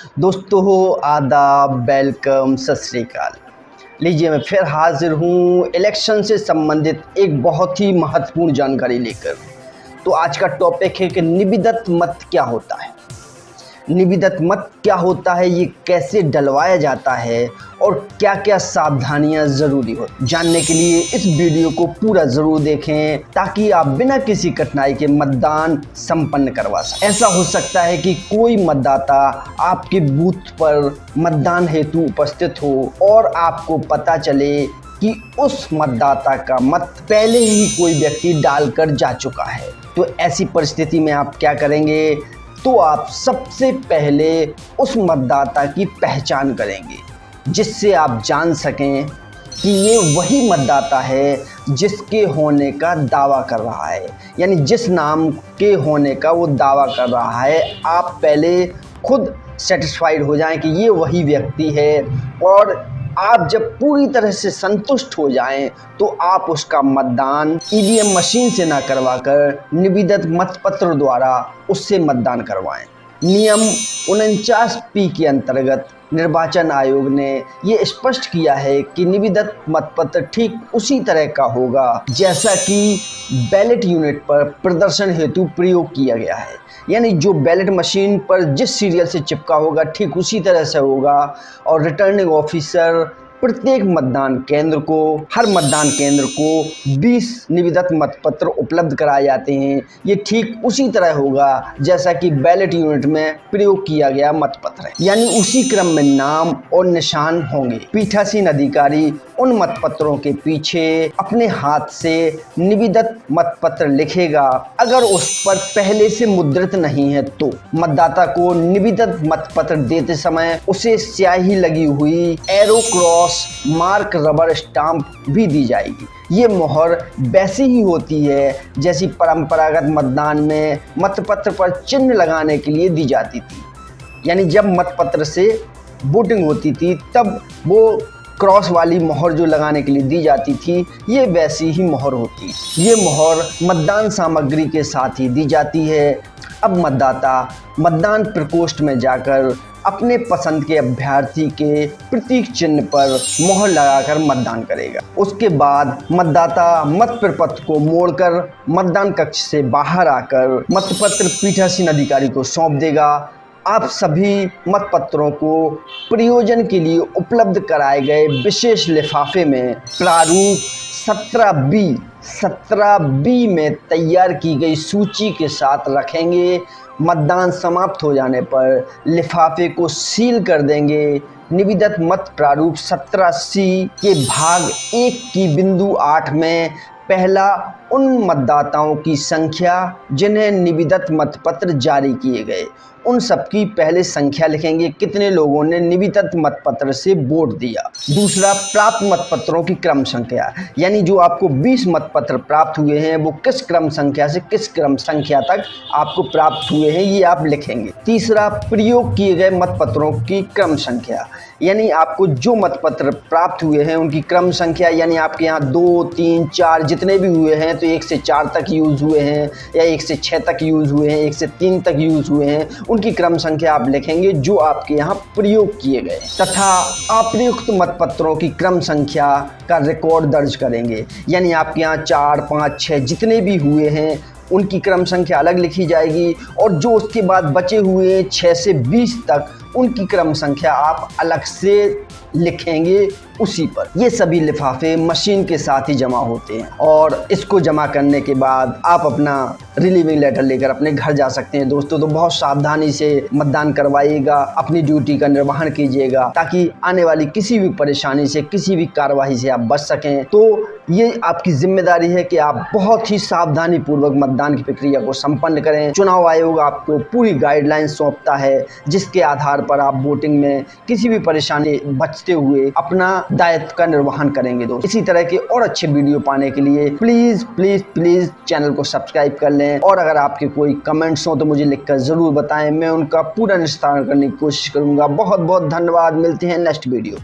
दोस्तों हो आदाब, वेलकम, सत श्री अकाल। लीजिए मैं फिर हाजिर हूँ इलेक्शन से संबंधित एक बहुत ही महत्वपूर्ण जानकारी लेकर। तो आज का टॉपिक है कि निविदत मत क्या होता है। निविदत मत क्या होता है, ये कैसे डलवाया जाता है और क्या क्या सावधानियां ज़रूरी हो। जानने के लिए इस वीडियो को पूरा ज़रूर देखें ताकि आप बिना किसी कठिनाई के मतदान संपन्न करवा सकें। ऐसा हो सकता है कि कोई मतदाता आपके बूथ पर मतदान हेतु उपस्थित हो और आपको पता चले कि उस मतदाता का मत पहले ही कोई व्यक्ति डालकर जा चुका है। तो ऐसी परिस्थिति में आप क्या करेंगे? तो आप सबसे पहले उस मतदाता की पहचान करेंगे जिससे आप जान सकें कि ये वही मतदाता है जिसके होने का दावा कर रहा है, यानी जिस नाम के होने का वो दावा कर रहा है। आप पहले खुद सेटिस्फाइड हो जाएं कि ये वही व्यक्ति है, और आप जब पूरी तरह से संतुष्ट हो जाएं तो आप उसका मतदान ईवीएम मशीन से ना करवाकर निविदत मतपत्र द्वारा उससे मतदान करवाएं। नियम 49P के अंतर्गत निर्वाचन आयोग ने ये स्पष्ट किया है कि निविदत मतपत्र ठीक उसी तरह का होगा जैसा कि बैलेट यूनिट पर प्रदर्शन हेतु प्रयोग किया गया है। यानी जो बैलेट मशीन पर जिस सीरियल से चिपका होगा ठीक उसी तरह से होगा। और रिटर्निंग ऑफिसर प्रत्येक हर मतदान केंद्र को 20 निविदत मतपत्र उपलब्ध कराए जाते हैं। ये ठीक उसी तरह होगा जैसा कि बैलेट यूनिट में प्रयोग किया गया मतपत्र है, यानी उसी क्रम में नाम और निशान होंगे। पीठासीन अधिकारी उन मतपत्रों के पीछे अपने हाथ से निविदत मतपत्र लिखेगा। अगर उस पर पहले से मुद्रित नहीं है तो मतदाता को निविदत मतपत्र देते समय उसे स्याही लगी हुई arrow cross mark rubber stamp भी दी जाएगी। ये मोहर वैसी ही होती है जैसी परंपरागत मतदान में मतपत्र पर चिन्ह लगाने के लिए दी जाती थी। यानी जब मतपत्र से वोटिंग होती थी तब वो क्रॉस वाली मोहर जो लगाने के लिए दी जाती थी, ये वैसी ही मोहर होती। ये मोहर मतदान सामग्री के साथ ही दी जाती है। अब मतदाता मतदान प्रकोष्ठ में जाकर अपने पसंद के अभ्यर्थी के प्रतीक चिन्ह पर मोहर लगाकर मतदान करेगा। उसके बाद मतदाता मत प्रपत्र को मोड़कर मतदान कक्ष से बाहर आकर मतपत्र पीठासीन अधिकारी को सौंप देगा। आप सभी मतपत्रों को प्रयोजन के लिए उपलब्ध कराए गए विशेष लिफाफे में प्रारूप 17B में तैयार की गई सूची के साथ रखेंगे। मतदान समाप्त हो जाने पर लिफाफे को सील कर देंगे। निविदत मत प्रारूप 17C के भाग 1 की बिंदु 8 में पहला उन मतदाताओं की संख्या जिन्हें निविदत मतपत्र जारी किए गए, उन सबकी पहले संख्या लिखेंगे, कितने लोगों ने निविदत मतपत्र से वोट दिया। दूसरा, प्राप्त मतपत्रों की क्रम संख्या, यानी जो आपको 20 मतपत्र प्राप्त हुए हैं वो किस क्रम संख्या से किस क्रम संख्या तक आपको प्राप्त हुए हैं, ये आप लिखेंगे। तीसरा, प्रयोग किए गए मतपत्रों की क्रम संख्या, यानी आपको जो मतपत्र प्राप्त हुए हैं उनकी क्रम संख्या, यानी आपके यहाँ 2, 3, 4 जितने भी हुए हैं तो 1 से 4 तक यूज़ हुए हैं या 1 से 6 तक यूज़ हुए हैं, 1 से 3 तक यूज़ हुए हैं, उनकी क्रम संख्या आप लिखेंगे जो आपके यहाँ प्रयोग किए गए। तथा अप्रयुक्त मतपत्रों की क्रम संख्या का रिकॉर्ड दर्ज करेंगे, यानी आपके यहाँ 4, 5, 6 जितने भी हुए हैं उनकी क्रम संख्या अलग लिखी जाएगी, और जो उसके बाद बचे हुए 6 से 20 तक उनकी क्रम संख्या आप अलग से लिखेंगे उसी पर। ये सभी लिफाफे मशीन के साथ ही जमा होते हैं, और इसको जमा करने के बाद आप अपना रिलीविंग लेटर लेकर अपने घर जा सकते हैं। दोस्तों, तो बहुत सावधानी से मतदान करवाइएगा, अपनी ड्यूटी का निर्वहन कीजिएगा ताकि आने वाली किसी भी परेशानी से, किसी भी कार्रवाई से आप बच सकें। तो ये आपकी जिम्मेदारी है कि आप बहुत ही सावधानी पूर्वक मतदान की प्रक्रिया को संपन्न करें। चुनाव आयोग आपको पूरी गाइडलाइन सौंपता है जिसके आधार पर आप वोटिंग में किसी भी परेशानी बचते हुए अपना दायित्व का निर्वहन करेंगे। दोस्तों, इसी तरह के और अच्छे वीडियो पाने के लिए प्लीज चैनल को सब्सक्राइब कर लें, और अगर आपके कोई कमेंट्स हो तो मुझे लिखकर ज़रूर बताएं, मैं उनका पूरा निस्तारण करने की कोशिश करूंगा। बहुत बहुत धन्यवाद, मिलते हैं नेक्स्ट वीडियो।